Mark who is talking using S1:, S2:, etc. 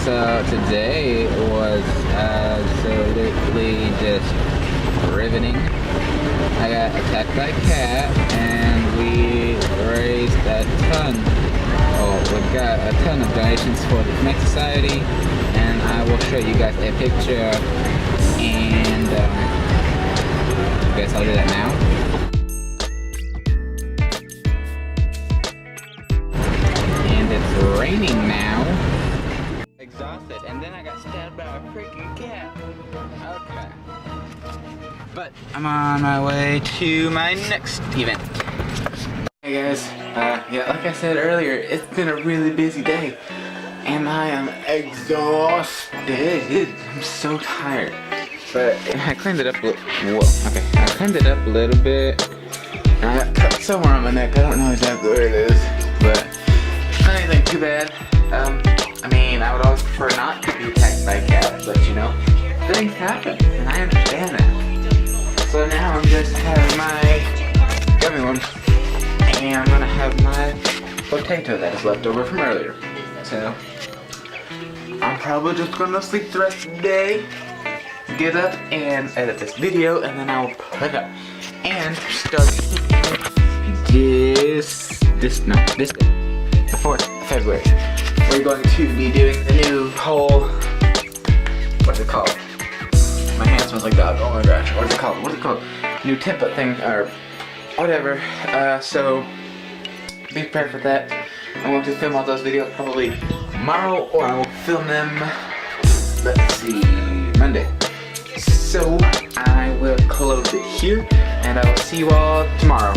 S1: So today was absolutely just riveting. I got attacked by a cat and we raised a ton. We got a ton of donations for the Humane Society, and I will show you guys a picture. And I guess I'll do that now. And it's raining now. Exhausted, and then I got stabbed by a freaking cat. Okay. But I'm on my way to my next event. Hey guys, yeah, like I said earlier, it's been a really busy day, and I am exhausted. I'm so tired. But I cleaned it up a little. Whoa, okay. I cleaned it up a little bit. I got cut somewhere on my neck. I don't know exactly where it is, but not anything too bad. I mean, I would always prefer not to be attacked by a cat, but you know, things happen, and I understand that. So now I'm just having my gummy worms, and I'm gonna have my potato that is left over from earlier. So I'm probably just gonna sleep the rest of the day, get up and edit this video, and then I'll put it up and start this day, the 4th of February. We're going to be doing the new whole, what's it called? My hand smells like dog. Oh my gosh, what's it called? New template thing, or whatever. So be prepared for that. I'm going to film all those videos probably tomorrow, or I will film them, let's see, Monday. So I will close it here, and I will see you all tomorrow.